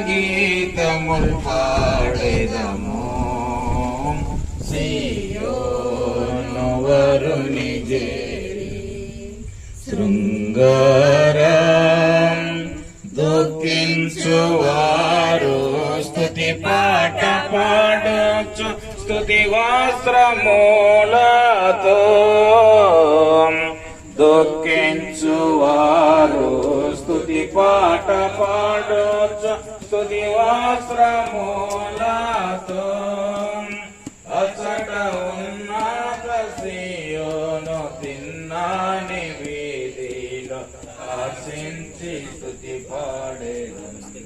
గీతముల్ పాడెదము సియోను వరుని చేరి శృంగారం దుఃఖించువారు స్తుతి పాట పాడొచ్చు స్తుతి వస్త్రములతో దుఃఖించువారు స్తుతి పాట పాడొచ్చు స్తుతి వస్త్రములతో అచ్చట ఉన్నత సియోను తిన్నాని వీధిలో ఆశించి స్తుతి పాడెదము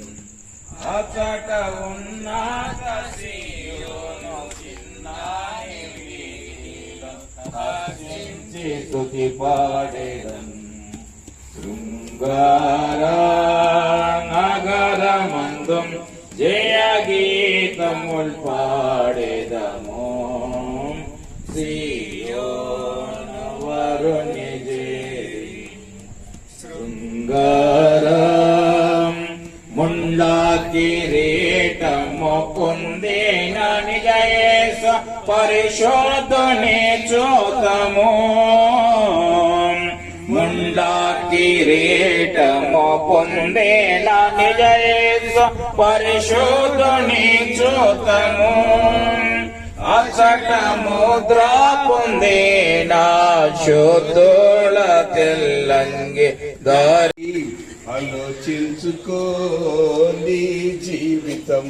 అచ్చట ఉన్నత సియోను తిన్నాని వీధిలో ఆశించి స్తుతి పాడెదము శృంగార నగరమందు జయ గీతముల్ పాడెదము సియోను వరుని చేరి శృంగారం ముండా కిరీటము పొందిన నిజ యేసు పరిశోధని చూతము ముండా కిరీటము పొందిన నిజ యేసు పరిశోధని చూతము అచ్చట ముద్ర పొందిన శుద్ధుల తెల్లంగి దారి ఆలోచించుకో నీ జీవితం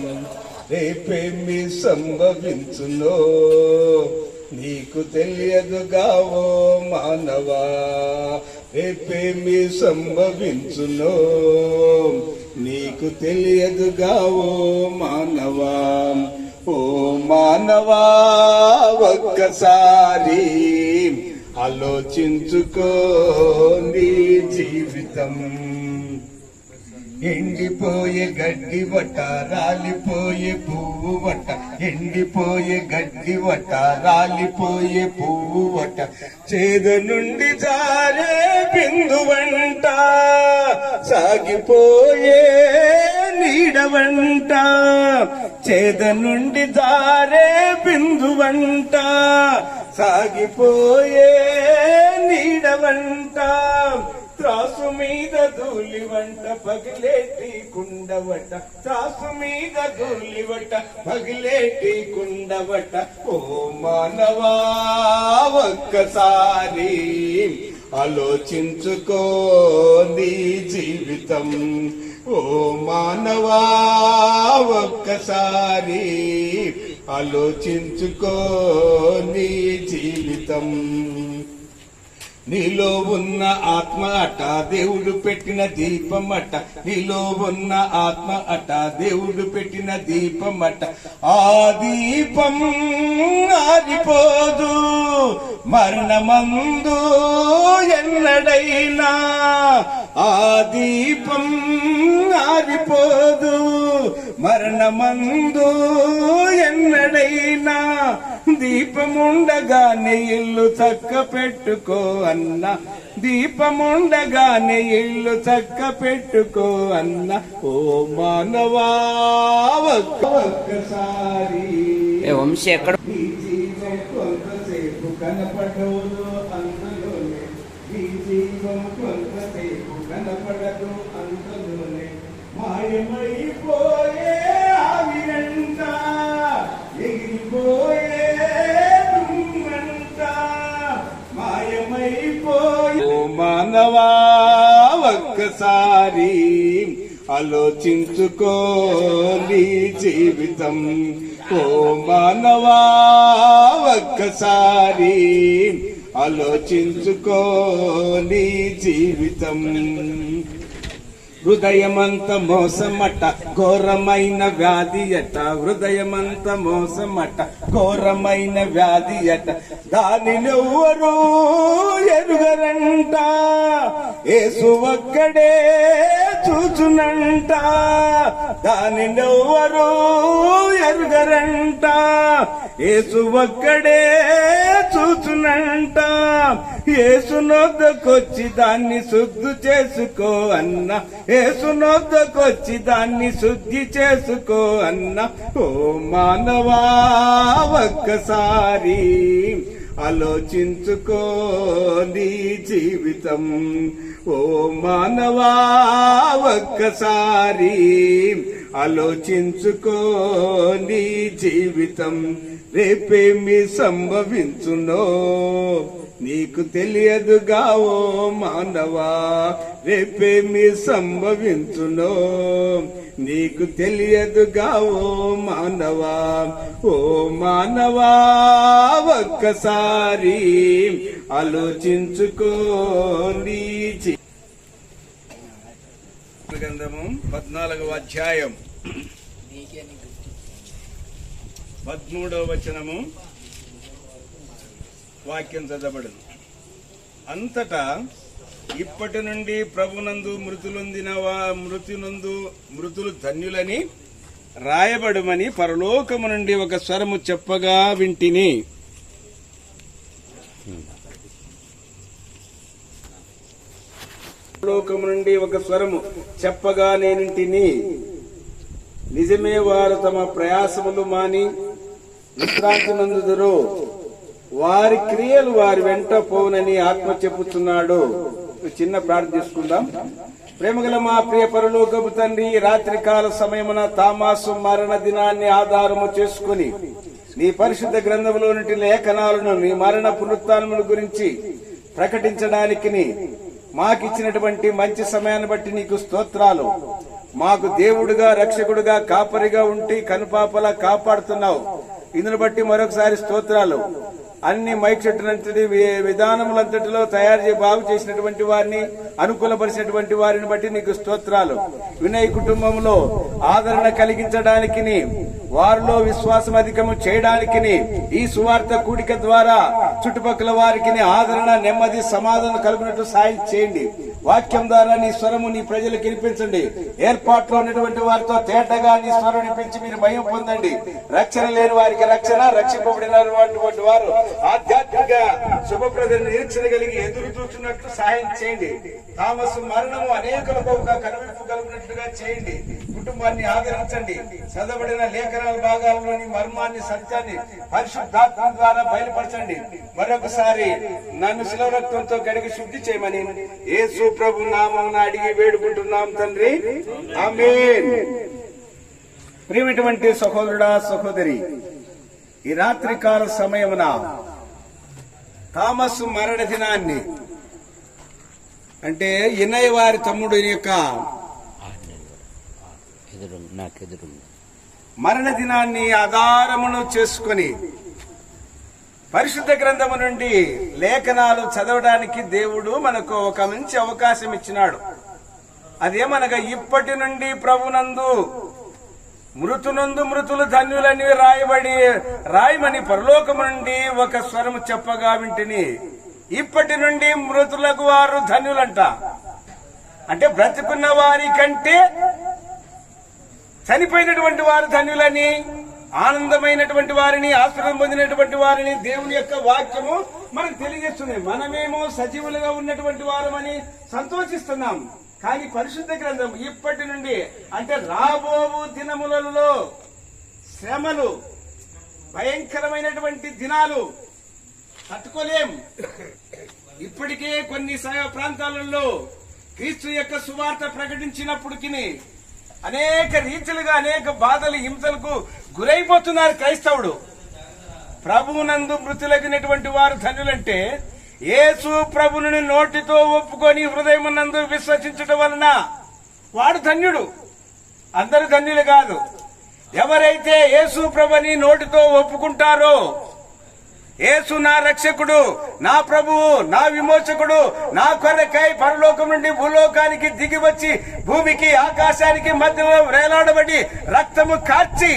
రేపేమి సంభవించునో నీకు తెలియదుగావో మానవా రేపేమి సంభవించునో నీకు తెలియదుగావో మానవా ఓ మానవా ఒక్కసారి ఆలోచించుకో నీ జీవితం ఎండిపోయే గడ్డి వట్ట రాలిపోయే పువ్వు వట్ట ఎండిపోయే గడ్డి వట్ట రాలిపోయే పువ్వు వట్ట చేద నుండి జారే బిందు వంట సాగిపోయే నీడవంట చేద నుండి జారే బిందు వంట సాగిపోయే నీడవంట త్రాసు మీద ధూళి వంట పగిలేటి కుండవట త్రాసు మీద ధూళి వట పగిలేటి కుండవట ఓ మానవా ఒక్కసారి ఆలోచించుకో నీ జీవితం ఓ మానవా ఒక్కసారి ఆలోచించుకో నీ జీవితం నీలో ఉన్న ఆత్మ అట దేవుడు పెట్టిన దీపమట నీలో ఉన్న ఆత్మ అట దేవుడు పెట్టిన దీపమట ఆ దీపం ఆరిపోదు మరణమందు ఎన్నడైనా ఆ దీపం ఆరిపోదు మరణమందు ఎన్నడైనా దీపముండగానే ఇల్లు చక్క పెట్టుకో అన్న దీపముండగానే ఇల్లు చక్క పెట్టుకో అన్న ఓ మానవా ఒక్కసారి వంశీ ఎక్కడ నీ జీవం కొంతసేపు కనపడదు అందులోనే నీ జీవం కొంతసేపు కనపడదు అందులోనే మాయమైపోయే ఆవిరంట ఎగిరిపోయే మాయమైపోయే మానవా ఒక్కసారి ఆలోచించుకో నీ జీవితం ఓ మానవా ఒక్కసారి ఆలోచించుకో నీ జీవితం హృదయమంత మోసమట ఘోరమైన వ్యాధి అట హృదయమంత మోసమట ఘోరమైన వ్యాధి అట దానినెవ్వరూ ఎరుగరంట యేసు ఒక్కడే చూచునంట దానినెవ్వరూ ఎరుగరంట యేసు ఒక్కడే కూసునంట. యేసునొద్దకొచ్చి దాన్ని శుద్ధి చేసుకో అన్న, యేసునొద్దకొచ్చి దాన్ని శుద్ధి చేసుకో అన్న. ఓ మానవా ఒక్కసారి ఆలోచించుకో నీ జీవితం. ఓ మానవా ఒక్కసారి ఆలోచించుకో నీ జీవితం. రేపేమి సంభవించునో నీకు తెలియదుగా ఓ మానవా, రేపేమి సంభవించునో నీకు తెలియదుగా ఓ మానవా. ఓ మానవా ఒక్కసారి ఆలోచించుకో నీ గ్రంథము 14వ అధ్యాయం 13వ వచనము వాక్యం చదవబడును. అంతటా ఇప్పటి నుండి ప్రభునందు మృతులు ధన్యులని రాయబడుమని పరలోకము నుండి ఒక స్వరము చెప్పగా వింటిని. పరలోకము నుండి ఒక స్వరము చెప్పగా నేనింటిని. నిజమే, వారు తమ ప్రయాసములు మాని విశ్రాంతి నందుదురు, వారి క్రియలు వారి వెంట పోనని ఆత్మ చెప్పుచున్నాడు. చిన్న ప్రార్థన చేసుకుందాం. ప్రేమగల మా ప్రియ పరలోకపు తండ్రి, రాత్రికాల సమయమున తామాసు మరణ దినాన్ని ఆధారము చేసుకుని నీ పరిశుద్ధ గ్రంథములో నుండి లేఖనాలను నీ మరణ పునరుత్థానముల గురించి ప్రకటించడానికి మాకిచ్చినటువంటి మంచి సమయాన్ని బట్టి నీకు స్తోత్రాలు. మాకు దేవుడుగా, రక్షకుడుగా, కాపరిగా ఉండి కనుపాపలా కాపాడుతున్నావు. ఇందును బట్టి మరొకసారి స్తోత్రాలు. అన్ని మైక్ చెట్టునంతటి విధానములంతటిలో బాగు చేసినటువంటి వారిని, అనుకూలపరిచినటువంటి వారిని బట్టి నీకు స్తోత్రాలు. వినయ్ కుటుంబంలో ఆదరణ కలిగించడానికి, వారిలో విశ్వాసం అధికము చేయడానికి ఈ సువార్త కూడిక ద్వారా చుట్టుపక్కల వారికి ఆదరణ, నెమ్మది, సమాధానం కలుగునట్టు సాయం చేయండి. వాక్యం ద్వారా నీ స్వరము నీ ప్రజలకు వినిపించండి. ఏర్పాట్లో ఉన్నటువంటి వారితో తేటగా నీ స్వరం వినిపించి మీరు భయం పొందండి. రక్షణ లేని వారికి రక్షణ, రక్షింపబడినటువంటి వారు ఆధ్యాత్మిక శుభప్రద నిరీక్షణ కలిగి ఎదురు చూస్తున్నట్లు సహాయం చేయండి. తామసు మరణము అనేకులకు కనువిప్పు కలుగునట్లుగా చేయండి. కుటుంబాన్ని ఆదరించండి. చదవబడిన లేఖనాల భాగాల్లోని మర్మాన్ని, సత్యాన్ని పరిశుద్ధాత్మ ద్వారా బయలుపరచండి. మరొకసారి నన్ను శిలువ రక్తంతో కడిగి శుద్ధి చేయమని యేసు ప్రభు నామమున అడిగి వేడుకుంటున్నాం తండ్రి, ఆమేన్. ప్రియమైనటువంటి సహోదరుడా, సహోదరి, ఈ రాత్రికాల సమయమున తామసు మరణ దినాన్ని, అంటే ఇన్నయ్య వారి తమ్ముడు యొక్క మరణ దినాన్ని ఆధారమును చేసుకుని పరిశుద్ధ గ్రంథము నుండి లేఖనాలు చదవడానికి దేవుడు మనకు ఒక మంచి అవకాశం ఇచ్చినాడు. అదేమనగా ఇప్పటి నుండి ప్రభునందు మృతులు ధన్యులని రాయమని పరలోకము నుండి ఒక స్వరము చెప్పగా వింటిని. ఇప్పటి నుండి మృతులకు వారు ధన్యులంట. అంటే బ్రతికున్న వారి కంటే చనిపోయినటువంటి వారు ధన్యులని, ఆనందమైనటువంటి వారిని, ఆశ్రయం పొందినటువంటి వారిని దేవుని యొక్క వాక్యము మనకు తెలియజేస్తుంది. మనమేమో సజీవులుగా ఉన్నటువంటి వారమని సంతోషిస్తున్నాం. కానీ పరిశుద్ధ గ్రంథం ఇప్పటి నుండి, అంటే రాబో దినములలో శ్రమలు, భయంకరమైనటువంటి దినాలు తట్టుకోలేం. ఇప్పటికే కొన్ని ప్రాంతాలలో క్రీస్తు యొక్క సువార్త ప్రకటించినప్పటికీ అనేక రీతిలుగా అనేక బాధలు, హింసలకు గురైపోతున్నారు క్రైస్తవుడు. ప్రభువునందు మృతులగినటువంటి వారు ధన్యులంటే యేసు ప్రభుని నోటితో ఒప్పుకొని హృదయమునందు విశ్వసించడం వలన వాడు ధన్యుడు. అందరు ధన్యులు కాదు. ఎవరైతే యేసు ప్రభుని నోటితో ఒప్పుకుంటారో, యేసు నా రక్షకుడు, నా ప్రభువు, నా విమోచకుడు, నా కొరకై పరలోకం నుండి భూలోకానికి దిగి వచ్చి భూమికి ఆకాశానికి మధ్యలో వేలాడబడి రక్తము కార్చి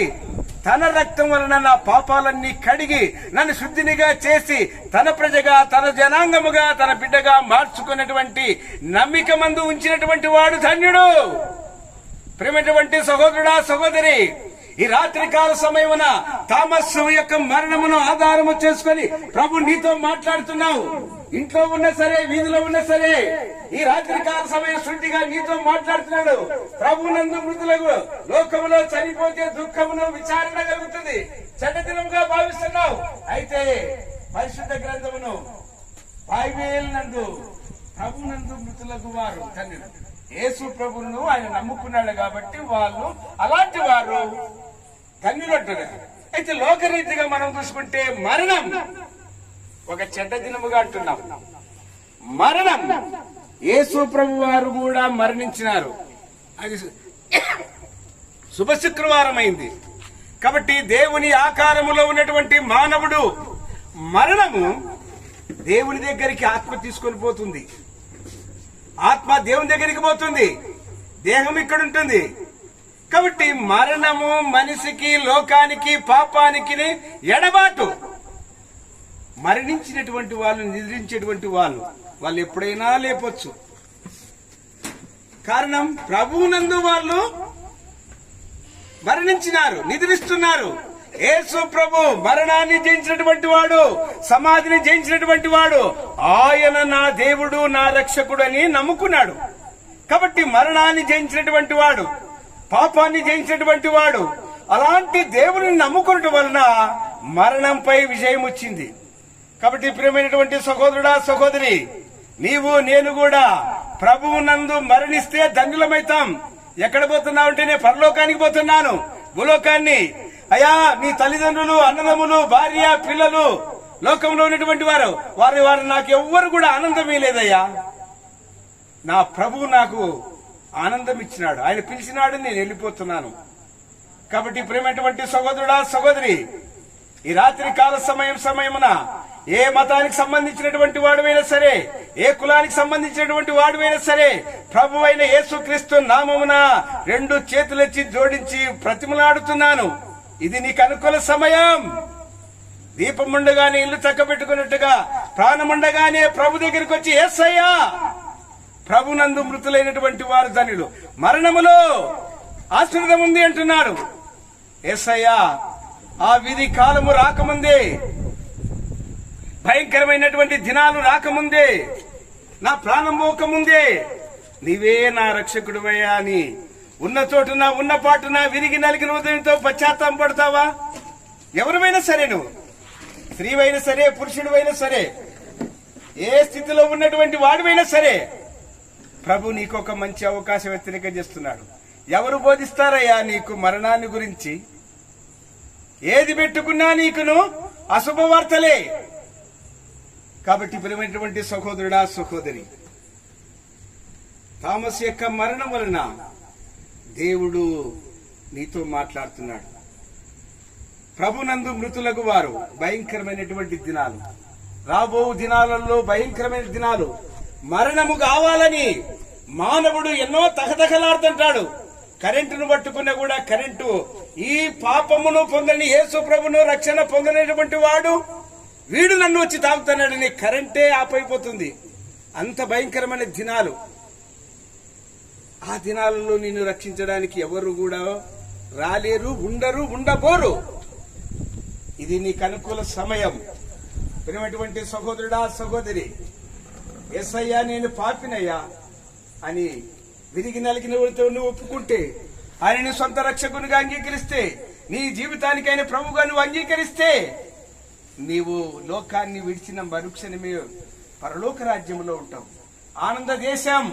తన రక్తం వలన నా పాపాలన్నీ కడిగి నన్ను శుద్ధినిగా చేసి తన ప్రజగా, తన జనాంగముగా, తన బిడ్డగా మార్చుకున్నటువంటి నమ్మిక మందు ఉంచినటువంటి వాడు ధన్యుడు. ప్రేమైనటువంటి సహోదరుడా, సహోదరి, ఈ రాత్రికాల సమయమున థామస్ యొక్క మరణమును ఆధారము చేసుకొని ప్రభు నీతో మాట్లాడుతున్నావు. ఇంట్లో ఉన్నా సరే, వీధిలో ఉన్నా సరే, ఈ రాత్రికాల సమయం శుద్ధిగా నీతో మాట్లాడుతున్నాడు. ప్రభునందు మృతులకు లోకములో చనిపోతే దుఃఖమును విచారణ కలుగుతుంది, చెడ్డ దినముగా భావిస్తున్నావు. అయితే పరిశుద్ధ గ్రంథమును బైబిల్ నందు ప్రభునందు మృతులకు వారు ధన్యులు. యేసు ప్రభువును ఆయన నమ్ముకున్నాడు కాబట్టి వాళ్ళు అలాంటి వారు ధన్యులంటారు. అయితే లోకరీతిగా మనం చూసుకుంటే మరణం ఒక చెడ్డ దినముగా అంటున్నాం. మరణం యేసు ప్రభు వారు కూడా మరణించినారు. అది శుభ శుక్రవారం అయింది కాబట్టి దేవుని ఆకారములో ఉన్నటువంటి మానవుడు మరణము దేవుని దగ్గరికి ఆత్మ తీసుకొని పోతుంది. ఆత్మ దేవుని దగ్గరికి పోతుంది, దేహం ఇక్కడ ఉంటుంది. కాబట్టి మరణము మనిషికి, లోకానికి, పాపానికి ఎడబాటు. మరణించినటువంటి వాళ్ళు, నిద్రించేటువంటి వాళ్ళు ఎప్పుడైనా లేపొచ్చు. కారణం ప్రభువునందు వాళ్ళు మరణించినారు, నిద్రిస్తున్నారు. యేసు ప్రభు మరణాన్ని జయించినటువంటి వాడు, సమాధిని జయించినటువంటి వాడు. ఆయన నా దేవుడు, నా రక్షకుడు అని నమ్ముకున్నాడు. కాబట్టి మరణాన్ని జయించినటువంటి వాడు, పాపాన్ని జయించినటువంటి వాడు. అలాంటి దేవుని నమ్ముకున్నట్టు వలన మరణంపై విజయం వచ్చింది. కాబట్టి ప్రియమైనటువంటి సహోదరుడా, సహోదరి, నీవు నేను కూడా ప్రభువు నందు మరణిస్తే ధన్యులమైతాం. ఎక్కడ పోతున్నావు అంటే నేను పరలోకానికి పోతున్నాను. భూలోకాన్ని అయ్యా, నీ తల్లిదండ్రులు, అన్నదమ్ములు, భార్య, పిల్లలు, లోకంలో ఉన్నటువంటి వారు నాకు ఎవ్వరు కూడా ఆనందమే లేదయ్యా. నా ప్రభువు నాకు ఆనందం ఇచ్చినాడు, ఆయన పిలిచినాడు, నేను వెళ్ళిపోతున్నాను. కాబట్టి ప్రియమైనటువంటి సహోదరుడా, సహోదరి, ఈ రాత్రి కాల సమయమున ఏ మతానికి సంబంధించినటువంటి వాడువైనా సరే, ఏ కులానికి సంబంధించినటువంటి వాడువైనా సరే, ప్రభు అయిన యేసుక్రీస్తు నామమున 2 చేతులెత్తి జోడించి ప్రతిమలాడుతున్నాను. ఇది నీకు అనుకూల సమయం. దీపముండగానే ఇల్లు చక్కబెట్టుకున్నట్టుగా ప్రాణముండగానే ప్రభు దగ్గరికి వచ్చి యేసయ్యా, ప్రభునందు మృతులైనటువంటి వారు ధన్యులు, మరణములో ఆశీర్వాదం ఉంది అంటున్నారు. యేసయ్యా, ఆ విధి కాలము రాకముందే, భయంకరమైనటువంటి దినాలు రాకముందే, నా ప్రాణం పోకముందే నీవే నా రక్షకుడివయ్యా అని ఉన్న చోటున, ఉన్న పాటున, విరిగి నలిగిన హృదయంతో పశ్చాత్తాపం పడతావా? ఎవరివైనా సరే, నువ్వు స్త్రీవైనా సరే, పురుషుడివైనా సరే, ఏ స్థితిలో ఉన్నటువంటి వాడివైనా సరే, ప్రభు నీకు ఒక మంచి అవకాశం హెచ్చరిక చేస్తున్నాడు. ఎవరు బోధిస్తారయ్యా నీకు మరణాన్ని గురించి? ఏది పెట్టుకున్నా నీకును అశుభవార్తలే. కాబట్టి ప్రియమైనటువంటి సహోదరుడా, సహోదరి, థామస్ యొక్క మరణం వలన దేవుడు నీతో మాట్లాడుతున్నాడు. ప్రభునందు మృతులకు వారు భయంకరమైనటువంటి దినాలు, రాబో దినాలలో భయంకరమైన దినాలు. మరణము కావాలని మానవుడు ఎన్నో తహతహలాడుతుంటాడు. కరెంటును పట్టుకున్నా కూడా కరెంటు, ఈ పాపమును పొందని యేసు ప్రభును రక్షణ పొందలేనటువంటి వాడు వీడు నన్ను వచ్చి తాగుతున్నాడని కరెంటే ఆపైపోతుంది. అంత భయంకరమైన దినాలు. ఆ దినాలలో నిన్ను రక్షించడానికి ఎవరు కూడా రాలేరు, ఉండరు, ఉండబోరు. ఇది నీకు అనుకూల సమయం. ప్రియమైనటువంటి సహోదరుడా, సహోదరి, యేసయ్యా నేను పాపినయ్యా అని విరిగి నలిగిన నువ్వు ఒప్పుకుంటే, ఆయనని సొంత రక్షకునిగా అంగీకరిస్తే, నీ జీవితానికి ఆయన ప్రభువుగా నువ్వు అంగీకరిస్తే, నీవు లోకాన్ని విడిచిన మరుక్షణమే పరలోక రాజ్యంలో ఉంటావు. ఆనంద దేశం,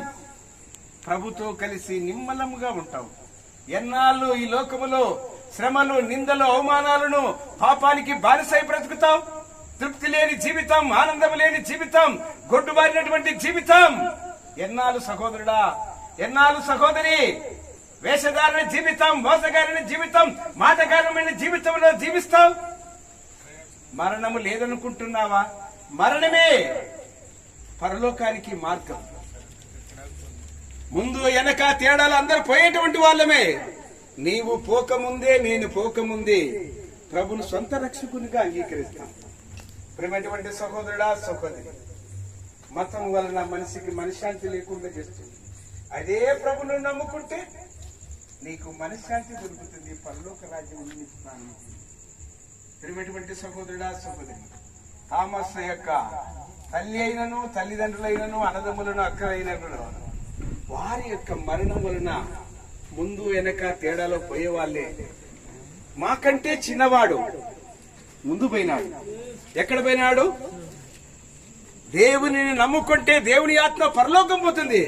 ప్రభుతో కలిసి నిమ్మలముగా ఉంటావు. ఎన్నాళ్ళు ఈ లోకములో శ్రమలు, నిందలు, అవమానాలను, పాపానికి బానిసై బ్రతుకుతావు. తృప్తి లేని జీవితం, ఆనందం లేని జీవితం, గొడ్డుబారినటువంటి జీవితం ఎన్నాళ్ళు సహోదరుడా, ఎన్నాళ్ళు సహోదరి? వేషధారణ జీవితం, మోసగారిన జీవితం, మాటగారమైన జీవితంలో జీవిస్తావు. మరణము లేదనుకుంటున్నావా? మరణమే పరలోకానికి మార్గం. ముందు వెనక తేడాలు అందరూ పోయేటువంటి వాళ్ళమే. నీవు పోకముందే, నేను పోకముందే ప్రభును సొంత రక్షకునిగా అంగీకరిస్తాం. ప్రియమైనటువంటి సహోదరుడా, సహోదరి, మతం వలన మనిషికి మనశ్శాంతి లేకుండా చేస్తుంది. అదే ప్రభును నమ్ముకుంటే నీకు మనశ్శాంతి దొరుకుతుంది, పరలోక రాజ్యం ఇస్తాను. ప్రియమైనటువంటి సహోదరుడా సహోదరి, థామస్ యొక్క తల్లి అయినను తల్లిదండ్రులైనను అన్నదమ్ములను అక్కలైనను వారి యొక్క మరణం వలన ముందు వెనక తేడాలో పోయేవాళ్ళే. మాకంటే చిన్నవాడు ముందు పోయినాడు. ఎక్కడ పోయినాడు? దేవునిని నమ్ముకుంటే దేవుని ఆత్మ పరలోకం పోతుంది.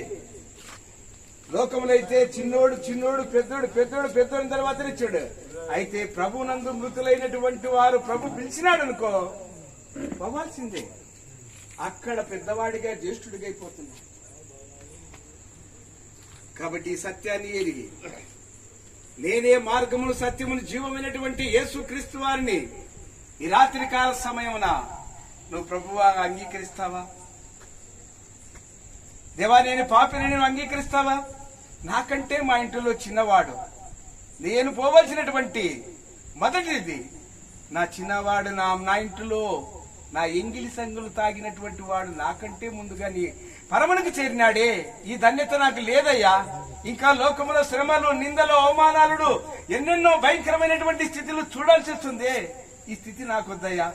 లోకములో అయితే చిన్నోడు చిన్నోడు, పెద్దోడు పెద్దోడు, పెద్దోడి తర్వాత ఇచ్చాడు. అయితే ప్రభునందు మృతులైనటువంటి వారు ప్రభు పిలిచినాడు అనుకో, పోవాల్సిందే. అక్కడ పెద్దవాడిగా జ్యేష్ఠుడిగా అయిపోతుంది. కాబట్టి ఈ సత్యాన్ని ఎరిగి నేనే మార్గమును సత్యమును జీవమైనటువంటి యేసు క్రీస్తు వారిని ఈ రాత్రి కాల సమయమున నువ్వు ప్రభువా అంగీకరిస్తావా? దేవా నేను పాపిని నేను అంగీకరిస్తావా? నాకంటే మా ఇంటిలో చిన్నవాడు, నేను పోవలసినటువంటి మొదటిది నా చిన్నవాడు, నా ఇంటిలో నా ఎంగిలి సంగులు తాగినటువంటి వాడు నాకంటే ముందుగా నీ పరమునికి చేరినాడే. ఈ ధన్యత నాకు లేదయ్యా. ఇంకా లోకములో శ్రమలు, నిందలు, అవమానాలు, ఎన్నెన్నో భయంకరమైనటువంటి స్థితిలో చూడాల్సి వస్తుంది. ఈ స్థితి నాకు వద్దయ్యా.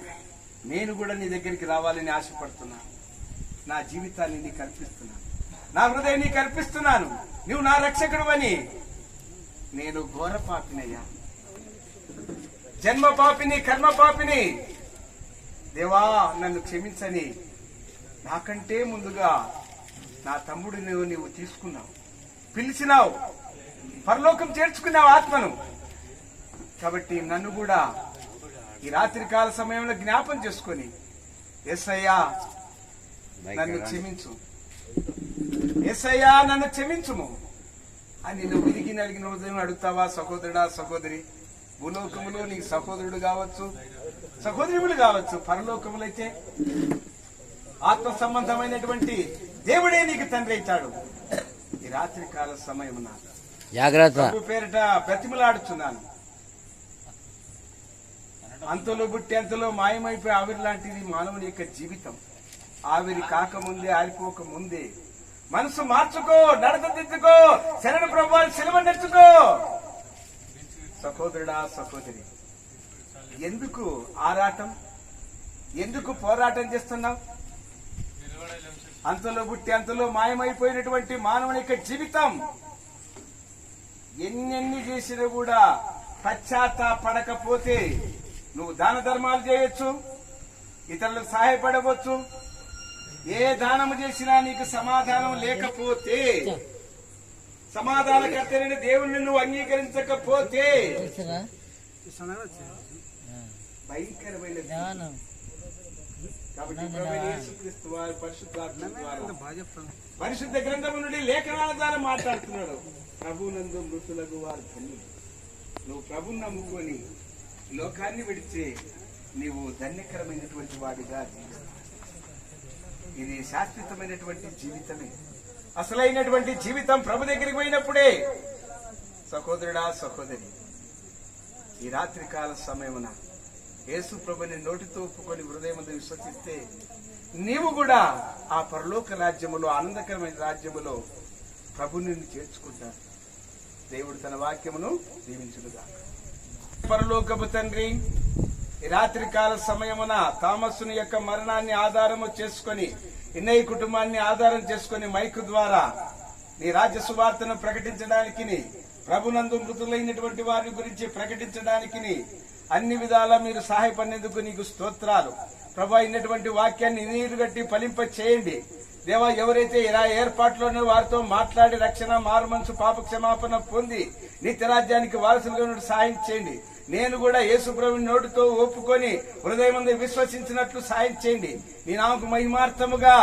నేను కూడా నీ దగ్గరికి రావాలని ఆశపడుతున్నాను. నా జీవితాన్ని నీకు అర్పిస్తున్నాను, నా హృదయం నీకు అర్పిస్తున్నాను. నువ్వు నా రక్షకుడు అని. నేను ఘోర పాపినయ్యా, జన్మ పాపిని, కర్మ పాపిని. దేవా నన్ను క్షమించని. నాకంటే ముందుగా నా తమ్ముడిని నువ్వు తీసుకున్నావు, పిలిచినావు, పరలోకం చేర్చుకున్నావు ఆత్మను. కాబట్టి నన్ను కూడా ఈ రాత్రి కాల సమయంలో జ్ఞాపం చేసుకొని, యేసయ్యా నన్ను క్షమించు, యేసయ్యా నన్ను క్షమించుము అని నువ్వు విరిగి నలిగిన హృదయం అడుగుతావా? సహోదరుడా సహోదరి, భూలోకములో నీకు సహోదరుడు కావచ్చు, సహోదరులు కావచ్చు, పరలోకములు అయితే ఆత్మ సంబంధమైనటువంటి దేవుడే నీకు తండ్రి ఇచ్చాడు. ఈ రాత్రి కాల సమయం జాగ్రత్త పేరిట బ్రతిమలాడుచున్నాను. అంతలో బుట్టి అంతలో మాయమైపోయి ఆవిరి లాంటిది మానవుని యొక్క జీవితం. ఆవిరి కాకముందే, ఆరిపోక ముందే మనసు మార్చుకో, నడత దిద్దుకో, శరణ ప్రభావాలు సెలవు నేర్చుకో. సహోదరుడా సహోదరి, ఎందుకు ఆరాటం, ఎందుకు పోరాటం చేస్తున్నావు? అంతలో బుట్టి అంతలో మాయమైపోయినటువంటి మానవుని యొక్క జీవితం ఎన్నెన్ని చేసినా కూడా పశ్చాత్తాపడకపోతే నువ్వు దాన ధర్మాలు చేయొచ్చు, ఇతరులకు సహాయపడవచ్చు. ఏ దానము చేసినా నీకు సమాధానం లేకపోతే, సమాధానకర్తైన దేవుణ్ణి నువ్వు అంగీకరించకపోతే భయంకరమైన. కాబట్టి యేసుక్రీస్తు వారి పరిశుద్ధాత్మ ద్వారా పరిశుద్ధ గ్రంథము నుండి లేఖనాల ద్వారా మాట్లాడుతున్నాడు. ప్రభునందు మృతులకు వారు ధన్యులు. నువ్వు ప్రభుని నమ్ముకొని లోకాన్ని విడిచే నీవు ధన్యకరమైనటువంటి వాడిగా జీవిస్తావు. ఇది శాశ్వతమైనటువంటి జీవితమే. అసలైనటువంటి జీవితం ప్రభు దగ్గరికి పోయినప్పుడే. సహోదరుడా సహోదరి, ఈ రాత్రి కాల సమయమున యేసు ప్రభుని నోటితో ఒప్పుకొని హృదయమందు విశ్వసిస్తే నీవు కూడా ఆ పరలోక రాజ్యములో, ఆనందకరమైన రాజ్యములో ప్రభుని చేర్చుకుంటారు. దేవుడు తన వాక్యమును దీవించునుగా. పరలోకపు తండ్రి, ఈ రాత్రి కాల సమయమున థామస్సుని యొక్క మరణాన్ని ఆధారము చేసుకొని, ఇన్నయ్య కుటుంబాన్ని ఆధారం చేసుకొని మైకు ద్వారా నీ రాజ్య సువార్తను ప్రకటించడానికి, ప్రభునందు మృతులైనటువంటి వారి గురించి ప్రకటించడానికి అన్ని విధాలా మీరు సహాయపడినందుకు నీకు స్తోత్రాలు. ప్రభా, అయినటువంటి వాక్యాన్ని నీరు గట్టి ఫలింప చేయండి. దేవా, ఎవరైతే ఇలా ఏర్పాట్లోనే వారితో మాట్లాడి రక్షణ, మారుమనసు, పాప క్షమాపణ పొంది నిత్యరాజ్యానికి వారసులుగా సహాయం చేయండి. నేను కూడా యేసు ప్రభుని నోటితో ఒప్పుకొని హృదయమందు విశ్వసించినట్లు సాయం చేయండి. నీ నామకు మహిమార్థముగా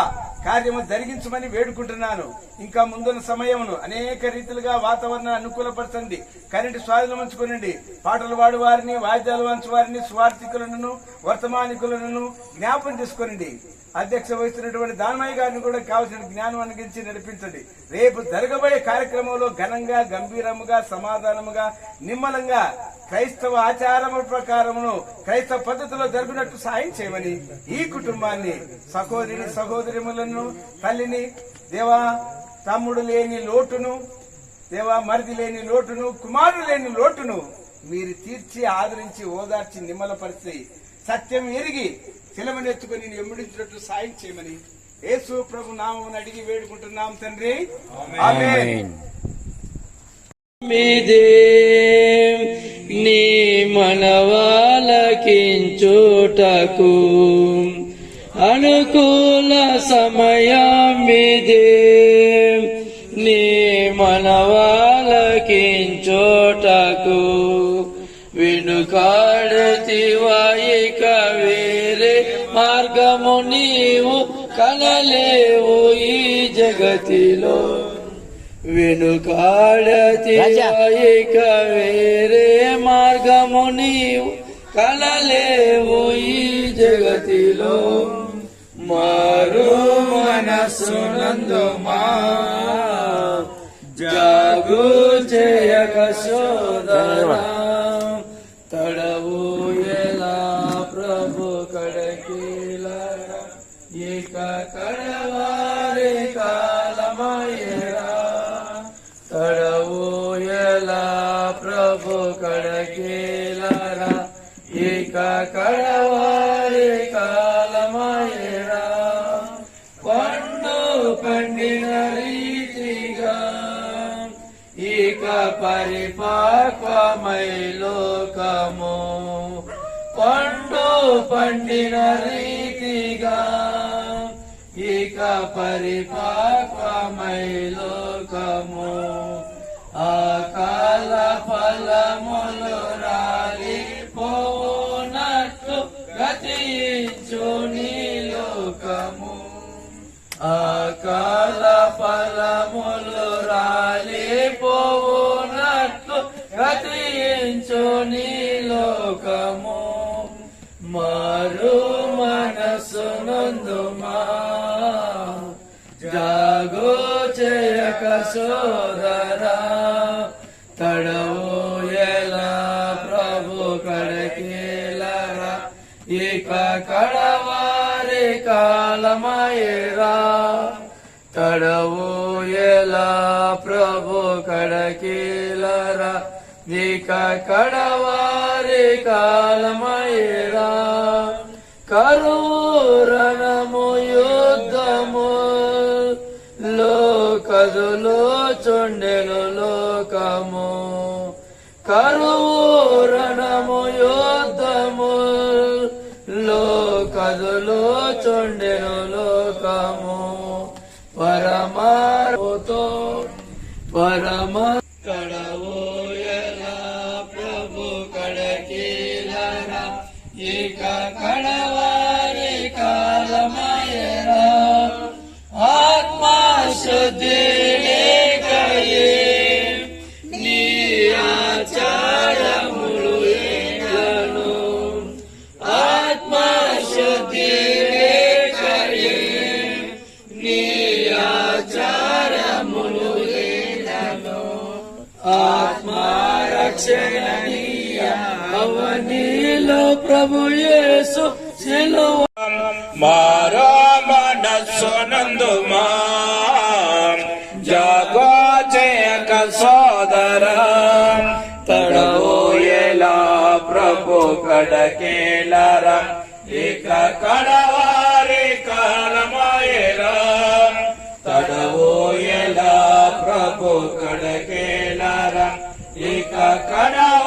కార్యము జరిగించమని వేడుకుంటున్నాను. ఇంకా ముందున్న సమయమును అనేక రీతిలుగా వాతావరణాన్ని అనుకూలపరచండి. కరెంటు స్వాధీనం ఉంచుకోనండి. పాటలు పాడు వారిని, వాయిద్యాలు వంచు వారిని, స్వార్థికులను, వర్తమానికులను జ్ఞాపం చేసుకోనండి. అధ్యక్ష వహిస్తున్నటువంటి దానమయ్య గారిని కూడా కావలసిన జ్ఞానం అనుగించి నడిపించండి. రేపు జరగబోయే కార్యక్రమంలో ఘనంగా, గంభీరముగా, సమాధానముగా, నిమ్మలంగా క్రైస్తవ ఆచారము ప్రకారమును క్రైస్తవ పద్ధతిలో జరిపినట్టు సాయం చేయమని ఈ కుటుంబాన్ని, సహోదరి సహోదరిములను, తల్లిని, దేవా తమ్ముడు లేని లోటును, దేవా మరిది లేని లోటును, కుమారుడు లేని లోటును మీరు తీర్చి ఆదరించి ఓదార్చి నిమ్మలపరిచి సత్యం ఎరిగి శిలవనెత్తుకొని నేను ఎమ్మిడించినట్లు సాయం చేయమని యేసు ప్రభు నామమున అడిగి వేడుకుంటున్నాం తండ్రి, ఆమేన్. మీదే నీ మనవాలకించుటకు అనుకూల సమయం మీదే నీ మనవాలకించుటకు వెనుకాడతివా ఇక వేరే మార్గము నీవు కనలేవు ఈ జగతిలో. వెనుకాడతివా ఇక వేరే మార్గము నీవు కనలేవు ఈ జగతిలో. మారు మనసునందుమా జాగు చేయక సోదరా, తడవు ఎలా ప్రభు కడకీలరా, ఇక కడవారి కాలమయ్యరా. తడవు ఎలా ప్రభు కడకీలరా, ఇక కడవారి కాలమయ్యరా. పండు పండిన రీతిగా ఇక పరిపక్వమై లోకము. పండు పండిన రీతిగా ఇక పరిపక్వమై లోకము. అకాల ఫలములు రాలి పోనట్లు గతించు నీ లోకము. అకాల ఫలములు రాలి పోనట్లు గతించు నీ లోకము. మారు మనసునందుమా జాగో చేయక సోదరా, తడవు ఎలా ప్రభు కడకీలరా, ఇక కడవారి కాలమయ్యరా. తడవు ఎలా ప్రభు కడకీలరా, ఇక కడవారి కాలమయ్యరా. కరూరణము యుద్ధము లోకదులో చుండెను లోకము. కరూరణము యుద్ధము లోకదులో చుండెను లోకము. పరమాతో పరమ కడవు ఎలా ప్రభు కడకీలరా, ఇక కడవారి కాలమయ్యరా. ఆత్మశుద్ధి లేకయే నీ ఆచారములు ఏలను. ఆత్మశుద్ధి లేకయే నీ ఆచారములు ఏలను. ఆత్మరక్షణీయ అవనీలో ప్రభు యేసు శిలువ. మారో మనస్సునందుమా జాగో చేయక సోదరా, తడవు ఎలా ప్రభు కడకీలరా, ఇక కడవారి కాలమయ్యరా. తడవు ఎలా ప్రభు కడకీలరా, ఇక కడవారి